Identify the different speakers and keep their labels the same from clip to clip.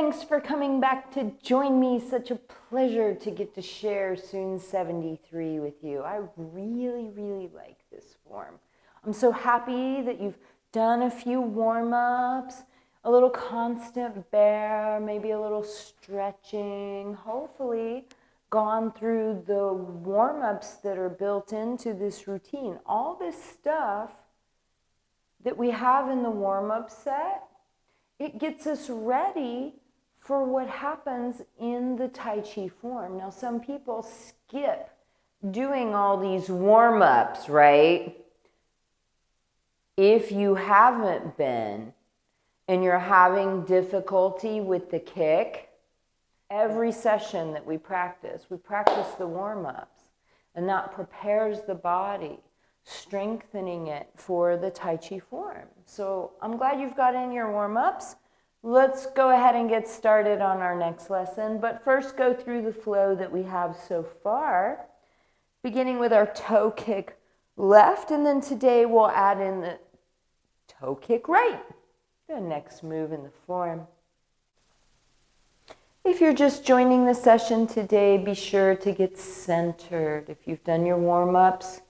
Speaker 1: thanks for coming back to join me. Such a pleasure to get to share Soon 73 with you. I really, really like this form. I'm so happy that you've done a few warm-ups, a little constant bear, maybe a little stretching, hopefully gone through the warm-ups that are built into this routine. All this stuff that we have in the warm-up set, it gets us ready for what happens in the Tai Chi form. Now, some people skip doing all these warm-ups, right? If you haven't been and you're having difficulty with the kick, every session that we practice the warm-ups, and that prepares the body, strengthening it for the Tai Chi form. So I'm glad you've got in your warm-ups. Let's go ahead and get started on our next lesson, but first go through the flow that we have so far, beginning with our toe kick left, and then today we'll add in the toe kick right, the next move in the form. If you're just joining the session today, be sure to get centered. If you've done your warm-ups,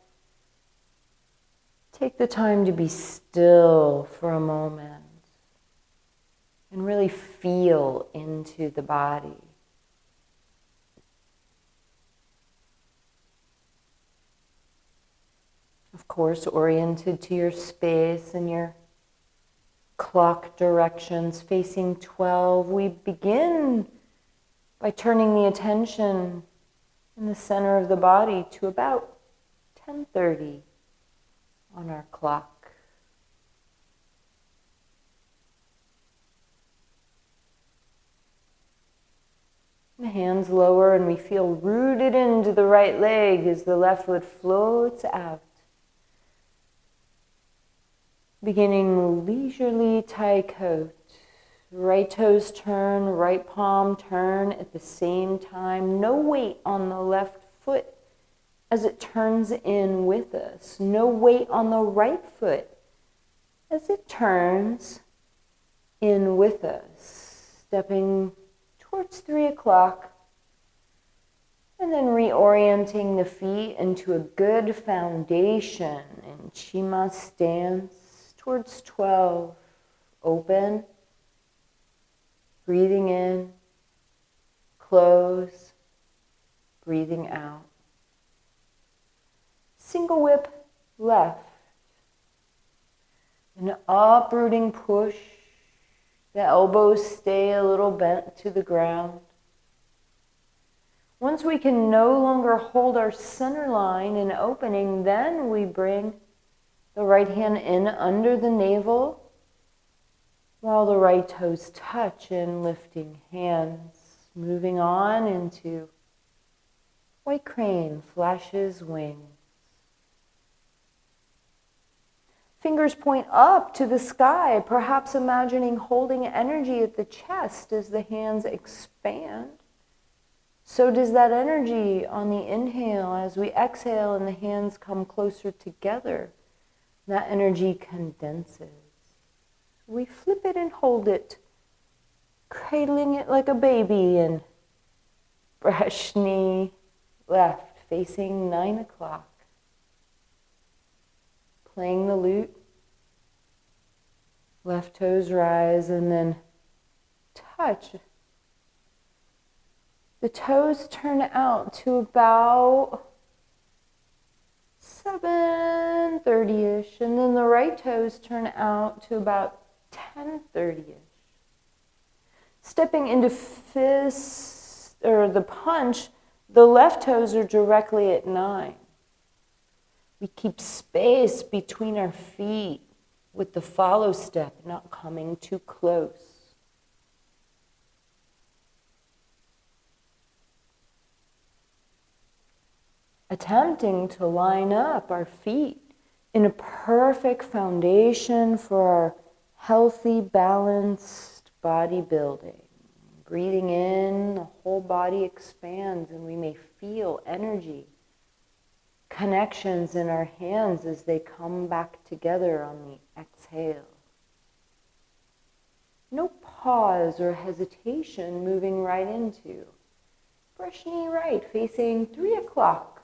Speaker 1: take the time to be still for a moment and really feel into the body. Of course, oriented to your space and your clock directions facing 12. We begin by turning the attention in the center of the body to about 10:30 on our clock. The hands lower and we feel rooted into the right leg as the left foot floats out. Beginning leisurely Tai Coat. Right toes turn, right palm turn at the same time. No weight on the left foot as it turns in with us. No weight on the right foot as it turns in with us. Stepping towards 3 o'clock and then reorienting the feet into a good foundation in Chima stance towards 12. Open. Breathing in, close, breathing out. Single whip left. An uprooting push. The elbows stay a little bent to the ground. Once we can no longer hold our center line in opening, then we bring the right hand in under the navel, while the right toes touch in lifting hands. Moving on into white crane, flashes wings. Fingers point up to the sky, perhaps imagining holding energy at the chest as the hands expand. So does that energy on the inhale as we exhale and the hands come closer together. That energy condenses. We flip it and hold it, cradling it like a baby, and brush knee left, facing 9 o'clock. Playing the lute, left toes rise, and then touch. The toes turn out to about 7:30-ish, and then the right toes turn out to about 10:30-ish. Stepping into fist, or the punch, the left toes are directly at 9. We keep space between our feet with the follow step, not coming too close. Attempting to line up our feet in a perfect foundation for our healthy, balanced body building. Breathing in, the whole body expands and we may feel energy, connections in our hands as they come back together on the exhale. No pause or hesitation, moving right into brush knee right, facing 3 o'clock.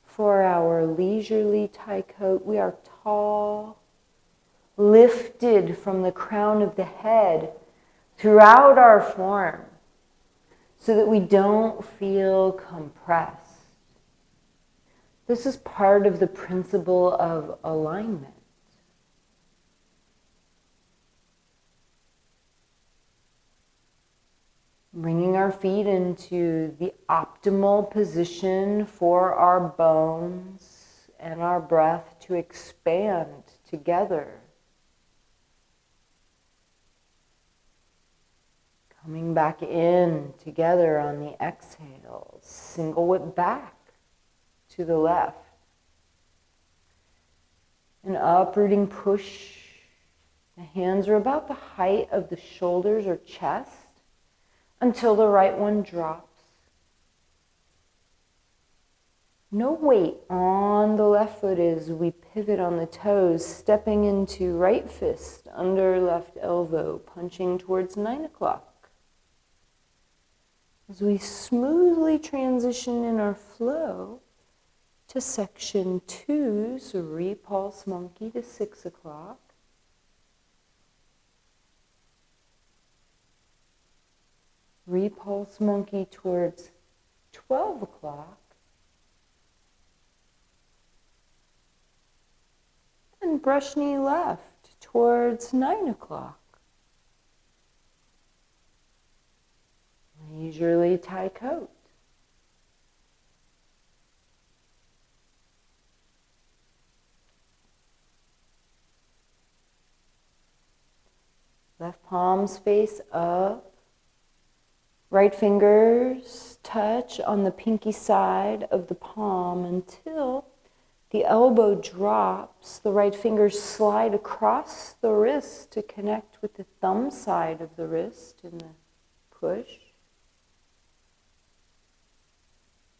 Speaker 1: For our leisurely Tai coat, we are tall, lifted from the crown of the head throughout our form so that we don't feel compressed. This is part of the principle of alignment. Bringing our feet into the optimal position for our bones and our breath to expand together. Coming back in together on the exhale. Single whip back to the left. An uprooting push. The hands are about the height of the shoulders or chest until the right one drops. No weight on the left foot as we pivot on the toes, stepping into right fist under left elbow, punching towards 9 o'clock. As we smoothly transition in our flow to section 2, so repulse monkey to 6 o'clock. Repulse monkey towards 12 o'clock. And brush knee left towards 9 o'clock. Leisurely Tai coat. Left palms face up. Right fingers touch on the pinky side of the palm until the elbow drops. The right fingers slide across the wrist to connect with the thumb side of the wrist in the push.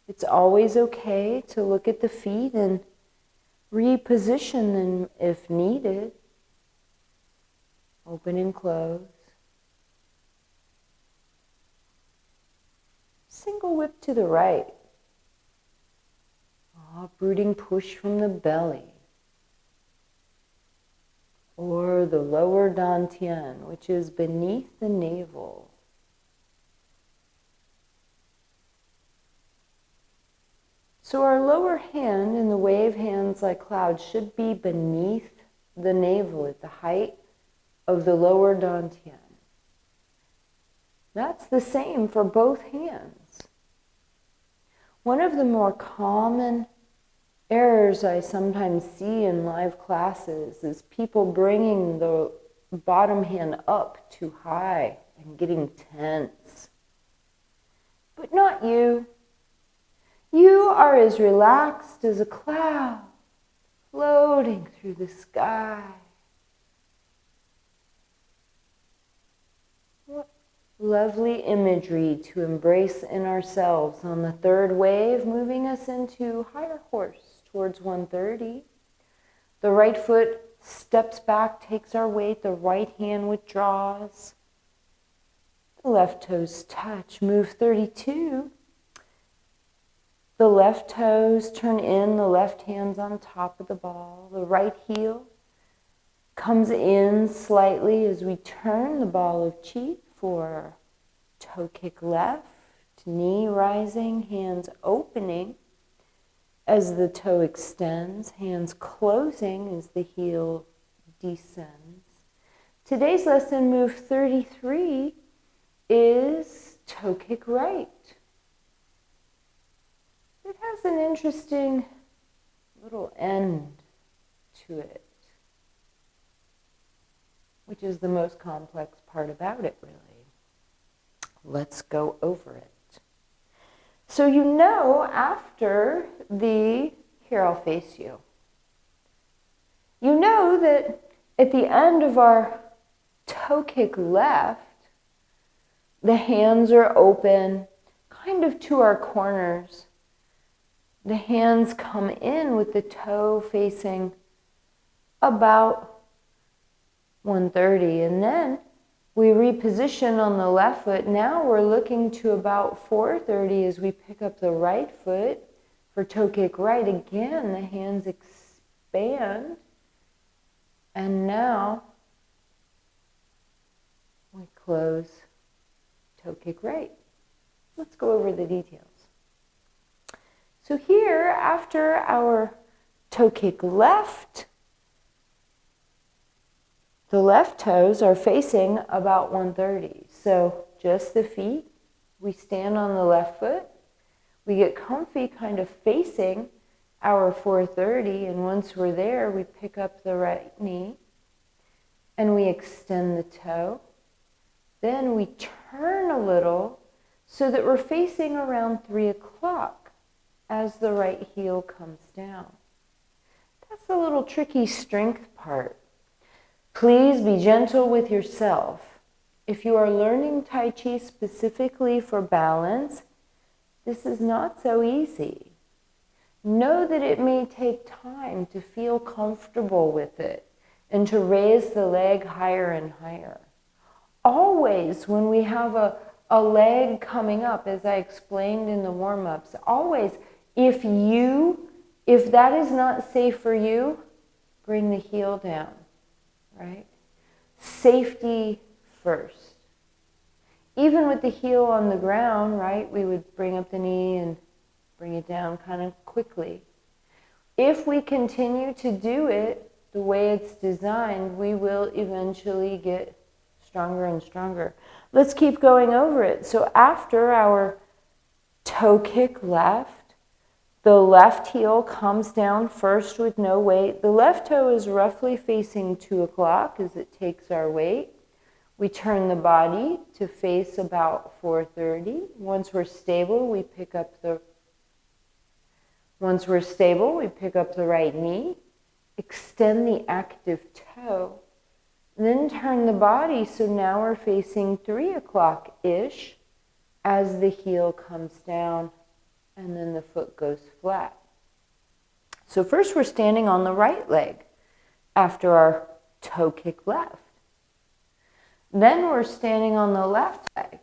Speaker 1: It's always okay to look at the feet and reposition them if needed. Open and close. Single whip to the right. Uprooting push from the belly. Or the lower dantian, which is beneath the navel. So our lower hand in the wave hands like clouds should be beneath the navel at the height of the lower dantian. That's the same for both hands. One of the more common errors I sometimes see in live classes is people bringing the bottom hand up too high and getting tense. But not you. You are as relaxed as a cloud floating through the sky. What lovely imagery to embrace in ourselves on the third wave, moving us into higher horse towards 130. The right foot steps back, takes our weight, the right hand withdraws. The left toes touch, move 32. The left toes turn in, the left hand's on top of the ball. The right heel comes in slightly as we turn the ball of chi for toe kick left, knee rising, hands opening as the toe extends, hands closing as the heel descends. Today's lesson move 33 is toe kick right. It has an interesting little end to it, which is the most complex part about it, really. Let's go over it. So you know after the, here I'll face you. You know that at the end of our toe kick left, the hands are open, kind of to our corners. The hands come in with the toe facing about 130, and then We reposition on the left foot. Now we're looking to about 4:30 as we pick up the right foot for toe kick right. Again, the hands expand. And now we close toe kick right. Let's go over the details. So here, after our toe kick left, the left toes are facing about 1:30. So just the feet. We stand on the left foot. We get comfy kind of facing our 4:30. And once we're there, we pick up the right knee and we extend the toe. Then we turn a little so that we're facing around 3 o'clock as the right heel comes down. That's the little tricky strength part. Please be gentle with yourself. If you are learning Tai Chi specifically for balance, this is not so easy. Know that it may take time to feel comfortable with it and to raise the leg higher and higher. Always when we have a leg coming up, as I explained in the warm-ups, always, if that is not safe for you, bring the heel down. Right? Safety first. Even with the heel on the ground, right, we would bring up the knee and bring it down kind of quickly. If we continue to do it the way it's designed, we will eventually get stronger and stronger. Let's keep going over it. So after our toe kick left, the left heel comes down first with no weight. The left toe is roughly facing 2 o'clock as it takes our weight. We turn the body to face about 4:30. Once we're stable, we pick up the right knee, extend the active toe, then turn the body so now we're facing 3 o'clock-ish as the heel comes down. And then the foot goes flat. So first we're standing on the right leg after our toe kick left. Then we're standing on the left leg.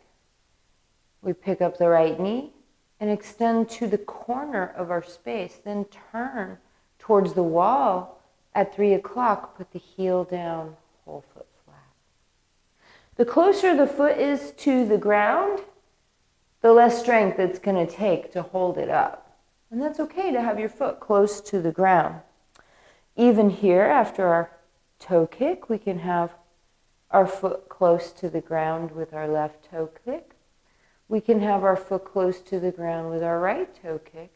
Speaker 1: We pick up the right knee and extend to the corner of our space. Then turn towards the wall at 3 o'clock. Put the heel down, whole foot flat. The closer the foot is to the ground, the less strength it's going to take to hold it up. And that's okay to have your foot close to the ground. Even here, after our toe kick, we can have our foot close to the ground with our left toe kick. We can have our foot close to the ground with our right toe kick,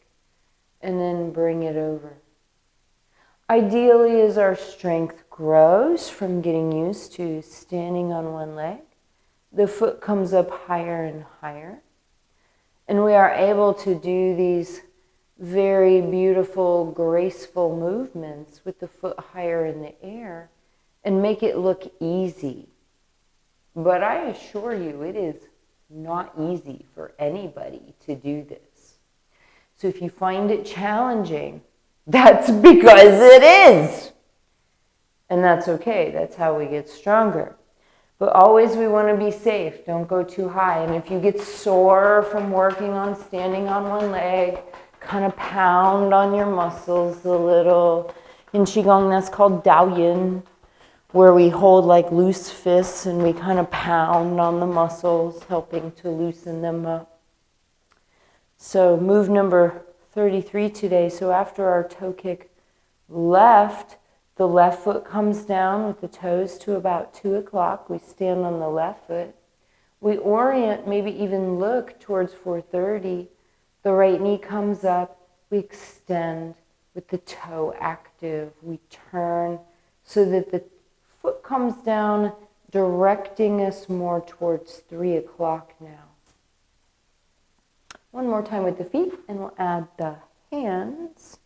Speaker 1: and then bring it over. Ideally, as our strength grows from getting used to standing on one leg, the foot comes up higher and higher. And we are able to do these very beautiful, graceful movements with the foot higher in the air and make it look easy. But I assure you, it is not easy for anybody to do this. So if you find it challenging, that's because it is. And that's okay. That's how we get stronger. But always we want to be safe. Don't go too high. And if you get sore from working on standing on one leg, kind of pound on your muscles a little. In QiGong, that's called Daoyin, where we hold like loose fists and we kind of pound on the muscles, helping to loosen them up. So move number 33 today. So after our toe kick left, the left foot comes down with the toes to about 2 o'clock. We stand on the left foot. We orient, maybe even look towards 4:30. The right knee comes up. We extend with the toe active. We turn so that the foot comes down, directing us more towards 3 o'clock now. One more time with the feet, and we'll add the hands.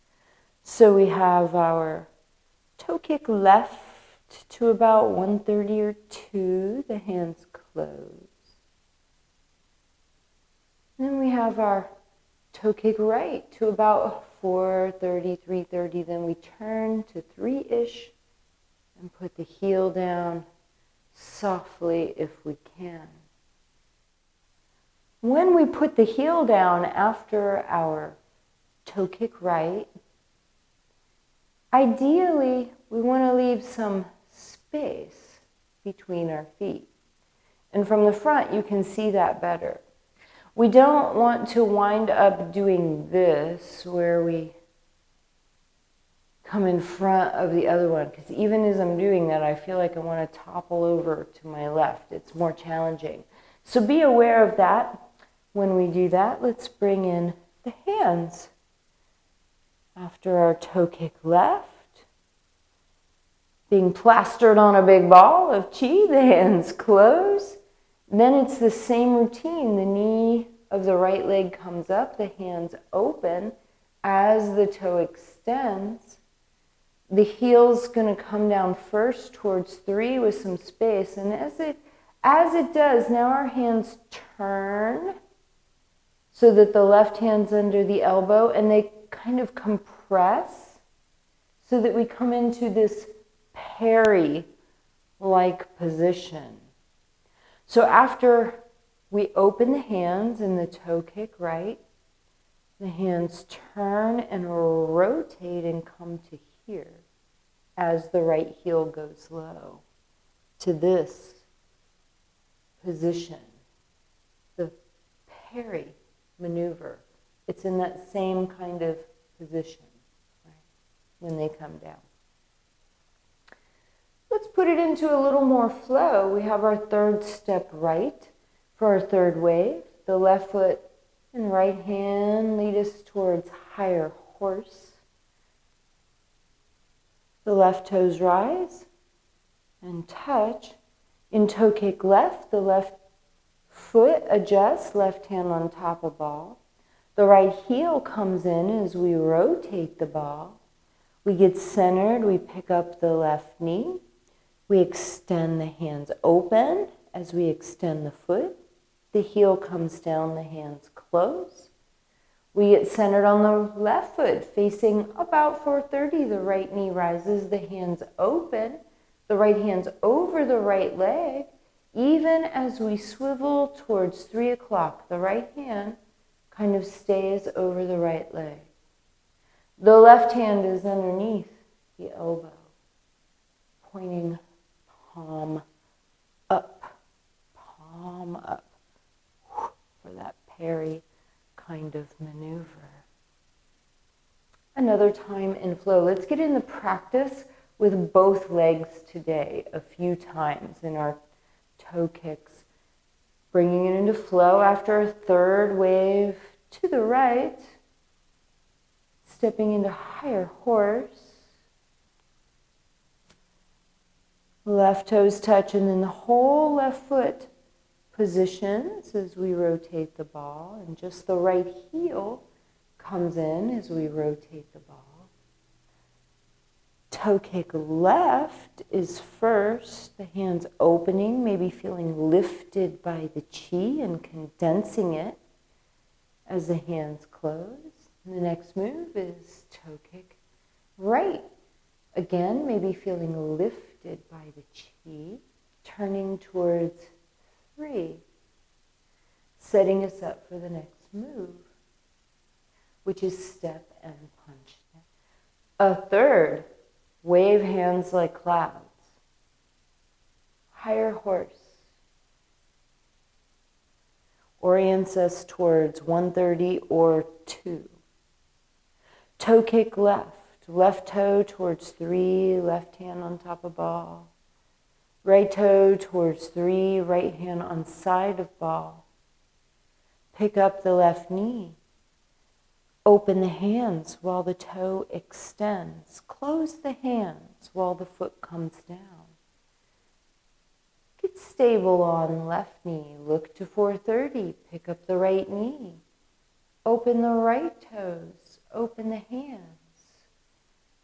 Speaker 1: So we have our toe kick left to about 1:30 or 2, the hands close. Then we have our toe kick right to about 4:30, 3:30. Then we turn to 3-ish and put the heel down softly if we can. When we put the heel down after our toe kick right, ideally we want to leave some space between our feet. And from the front you can see that better. We don't want to wind up doing this where we come in front of the other one, because even as I'm doing that, I feel like I want to topple over to my left. It's more challenging. So be aware of that. When we do that, let's bring in the hands. After our toe kick left, being plastered on a big ball of chi, the hands close. Then it's the same routine. The knee of the right leg comes up, the hands open. As the toe extends, the heel's going to come down first towards 3 with some space. And as it does, now our hands turn so that the left hand's under the elbow and they kind of compress so that we come into this parry-like position. So after we open the hands in the toe kick right, the hands turn and rotate and come to here as the right heel goes low to this position, the parry maneuver. It's in that same kind of position, right, when they come down. Let's put it into a little more flow. We have our third step right for our third wave. The left foot and right hand lead us towards higher horse. The left toes rise and touch. In toe kick left, the left foot adjusts, left hand on top of ball. The right heel comes in as we rotate the ball. We get centered, we pick up the left knee. We extend the hands open as we extend the foot. The heel comes down, the hands close. We get centered on the left foot, facing about 430. The right knee rises, the hands open. The right hand's over the right leg. Even as we swivel towards 3 o'clock, the right hand kind of stays over the right leg. The left hand is underneath the elbow, pointing palm up for that parry kind of maneuver. Another time in flow. Let's get in the practice with both legs today a few times in our toe kicks. Bringing it into flow after a third wave to the right. Stepping into higher horse. Left toes touch and then the whole left foot positions as we rotate the ball, and just the right heel comes in as we rotate the ball. Toe kick left is first, the hands opening, maybe feeling lifted by the chi and condensing it as the hands close. And the next move is toe kick right. Again, maybe feeling lifted by the chi, turning towards 3, setting us up for the next move, which is step and punch. A third, wave hands like clouds. Higher horse orients us towards 130 or 2. Toe kick left. Left toe towards 3, left hand on top of ball. Right toe towards 3, right hand on side of ball. Pick up the left knee. Open the hands while the toe extends. Close the hands while the foot comes down. Get stable on left knee. Look to 430. Pick up the right knee. Open the right toes. Open the hands.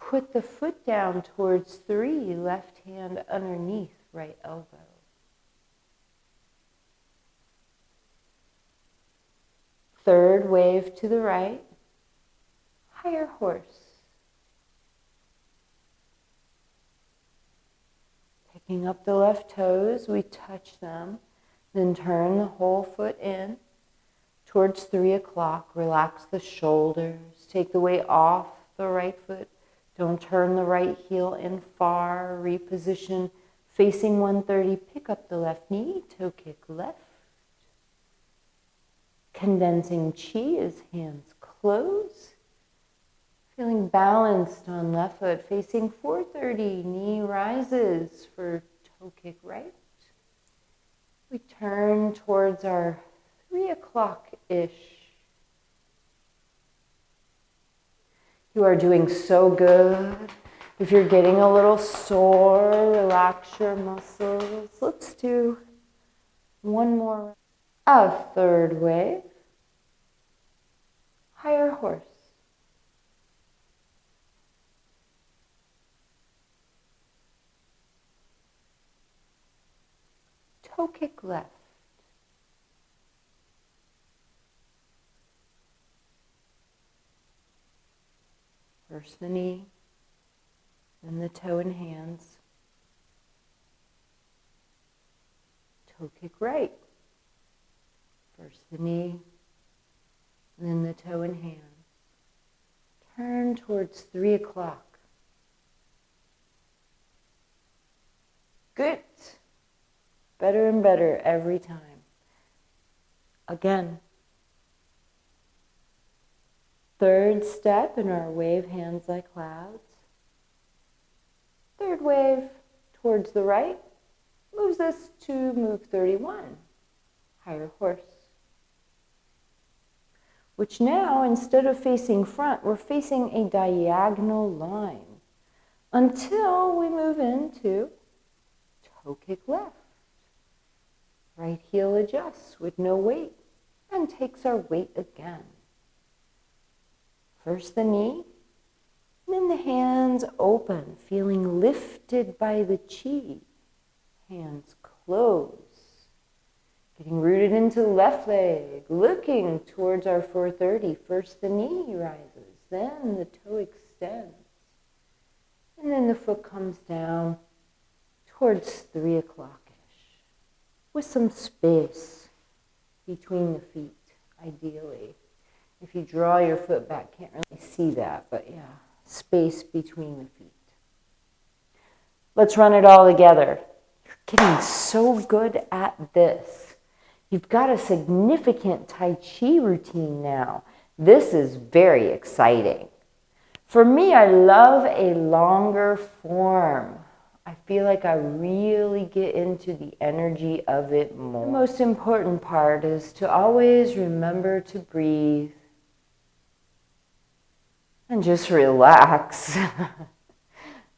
Speaker 1: Put the foot down towards 3, left hand underneath right elbow. Third wave to the right, higher horse. Picking up the left toes, we touch them, then turn the whole foot in towards 3 o'clock. Relax the shoulders, take the weight off the right foot. Don't turn the right heel in far. Reposition facing 130. Pick up the left knee, toe kick left. Condensing chi as hands close. Feeling balanced on left foot, facing 430. Knee rises for toe kick right. We turn towards our 3 o'clock-ish. You are doing so good. If you're getting a little sore, relax your muscles. Let's do one more. A third wave. Higher horse. Toe kick left. First the knee, then the toe and hands. Toe kick right. First the knee, then the toe and hands. Turn towards 3 o'clock. Good. Better and better every time. Again. Third step in our wave, hands like clouds. Third wave towards the right moves us to move 31, higher horse. Which now, instead of facing front, we're facing a diagonal line until we move into toe kick left. Right heel adjusts with no weight and takes our weight again. First the knee, then the hands open, feeling lifted by the chi. Hands close. Getting rooted into the left leg, looking towards our 430. First the knee rises, then the toe extends. And then the foot comes down towards 3 o'clock-ish, with some space between the feet, ideally. If you draw your foot back, can't really see that, but yeah, space between the feet. Let's run it all together. You're getting so good at this. You've got a significant Tai Chi routine now. This is very exciting. For me, I love a longer form. I feel like I really get into the energy of it more. The most important part is to always remember to breathe and just relax.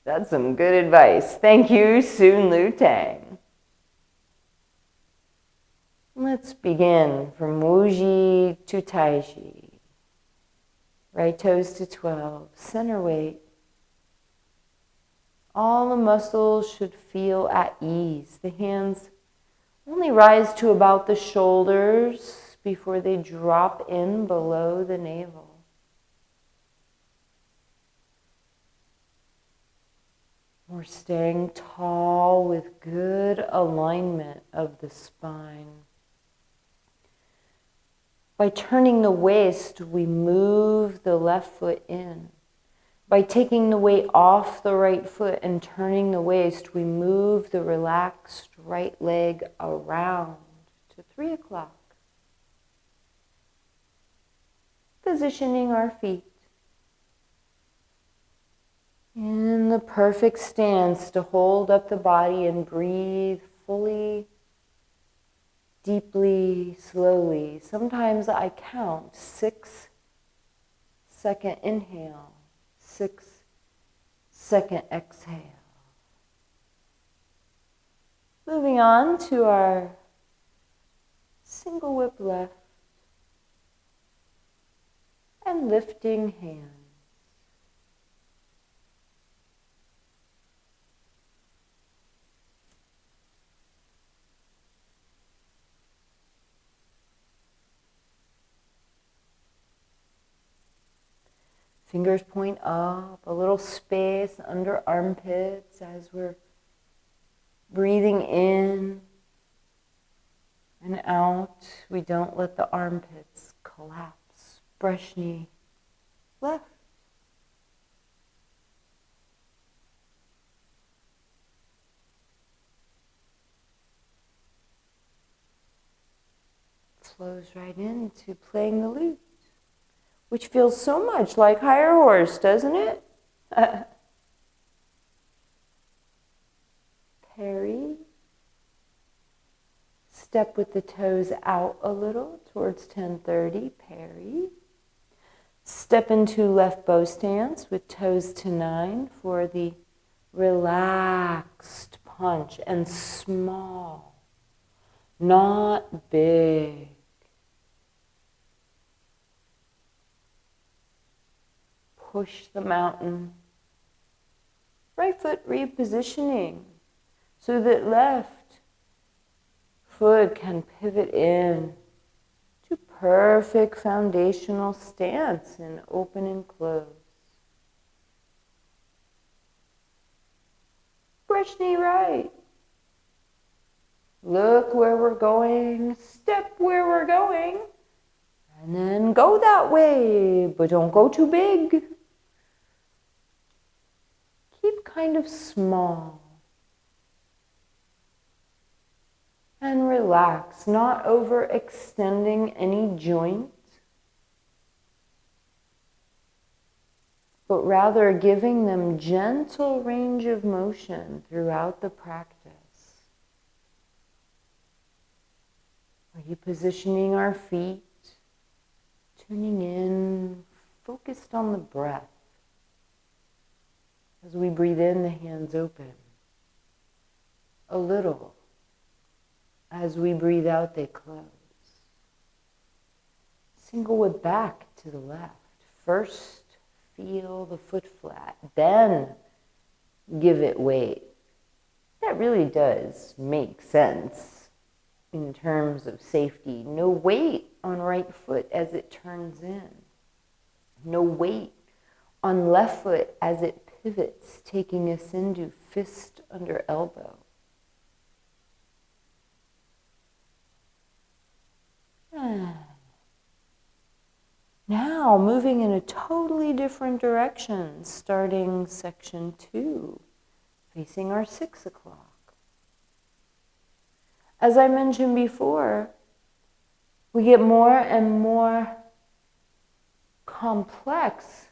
Speaker 1: That's some good advice. Thank you, Sun Lu Tang. Let's begin from Wuji to Tai Chi. Right toes to 12, center weight. All the muscles should feel at ease. The hands only rise to about the shoulders before they drop in below the navel. We're staying tall with good alignment of the spine. By turning the waist, we move the left foot in. By taking the weight off the right foot and turning the waist, we move the relaxed right leg around to 3 o'clock. Positioning our feet in the perfect stance to hold up the body and breathe fully, deeply, slowly. Sometimes I count 6-second inhale, 6-second exhale. Moving on to our single whip left and lifting hands. Fingers point up, a little space under armpits as we're Breathing in and out. We don't let the armpits collapse. Brush knee left. Flows right into playing the lute, which feels so much like higher horse, doesn't it? Parry. Step with the toes out a little towards 10:30, parry. Step into left bow stance with toes to 9 for the relaxed punch, and small, not big. Push the mountain. Right foot repositioning so that left foot can pivot in to perfect foundational stance in open and close. Brush knee right. Look where we're going, step where we're going, and then go that way, but don't go too big. Keep kind of small. And relax, not overextending any joint, but rather giving them gentle range of motion throughout the practice. Repositioning our feet, tuning in, focused on the breath. As we breathe in, the hands open a little. As we breathe out, they close. Single whip back to the left. First, feel the foot flat. Then, give it weight. That really does make sense in terms of safety. No weight on right foot as it turns in. No weight on left foot as it pivots, taking us into fist under elbow. Now, moving in a totally different direction, starting section 2, facing our 6 o'clock. As I mentioned before, we get more and more complex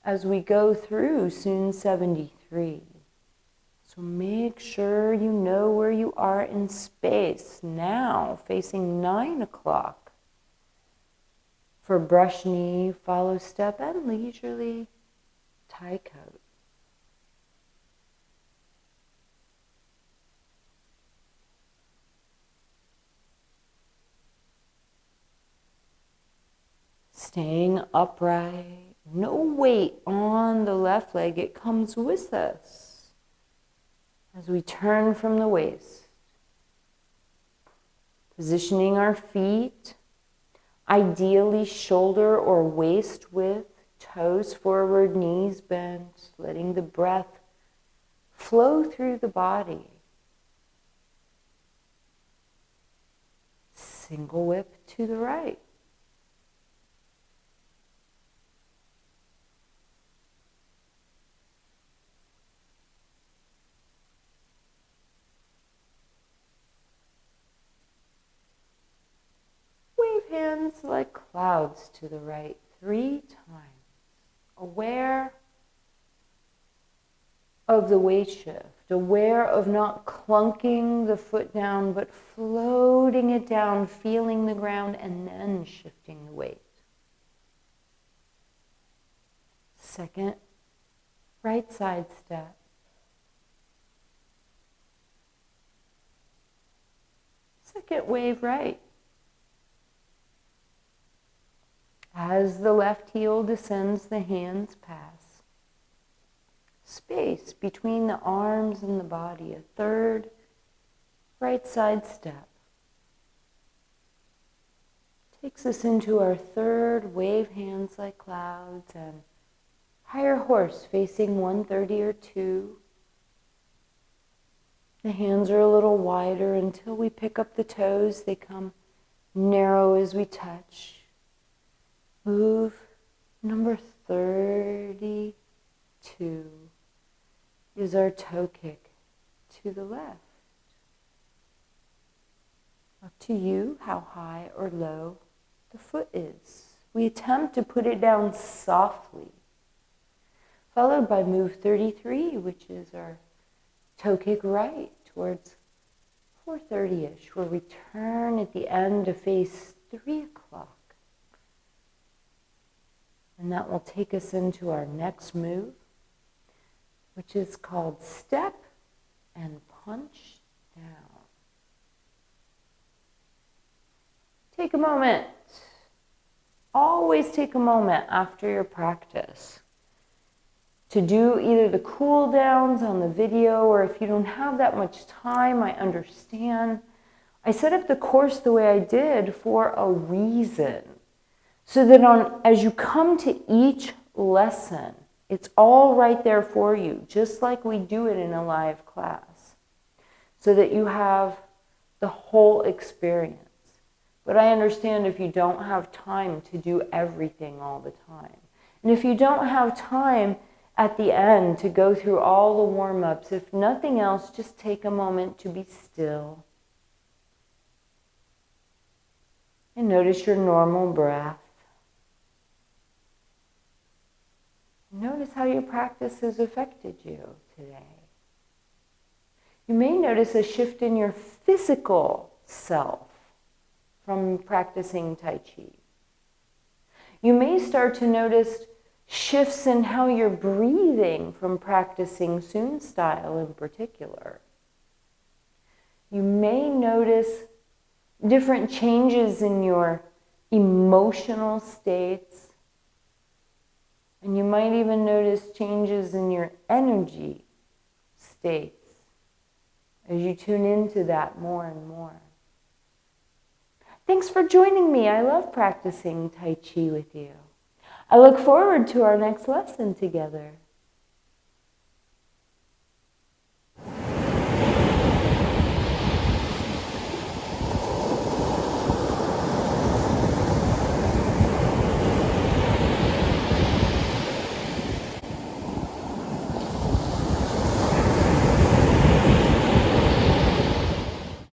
Speaker 1: as we go through Soon 73. So make sure you know where you are in space. Now, facing 9 o'clock for brush knee, follow step, and leisurely tie coat. Staying upright, no weight on the left leg, it comes with us. As we turn from the waist, positioning our feet, ideally shoulder or waist width, toes forward, knees bent, letting the breath flow through the body. Single whip to the right. Hands like clouds to the right 3 times. Aware of the weight shift. Aware of not clunking the foot down, but floating it down, feeling the ground, and then shifting the weight. Second, right side step. Second wave right. As the left heel descends, the hands pass. Space between the arms and the body. A third right side step. Takes us into our third wave hands like clouds and higher horse facing 130 or 2. The hands are a little wider until we pick up the toes. They come narrow as we touch. Move number 32 is our toe kick to the left. Up to you how high or low the foot is. We attempt to put it down softly, followed by move 33, which is our toe kick right towards 4:30-ish, where we turn at the end to face 3 o'clock. And that will take us into our next move, which is called step and punch down. Take a moment. Always take a moment after your practice to do either the cool downs on the video, or if you don't have that much time, I understand. I set up the course the way I did for a reason, so that as you come to each lesson, it's all right there for you, just like we do it in a live class, so that you have the whole experience. But I understand if you don't have time to do everything all the time. And if you don't have time at the end to go through all the warm-ups, if nothing else, just take a moment to be still. And notice your normal breath. Notice how your practice has affected you today. You may notice a shift in your physical self from practicing Tai Chi. You may start to notice shifts in how you're breathing from practicing Sun style in particular. You may notice different changes in your emotional states. And you might even notice changes in your energy states as you tune into that more and more. Thanks for joining me. I love practicing Tai Chi with you. I look forward to our next lesson together.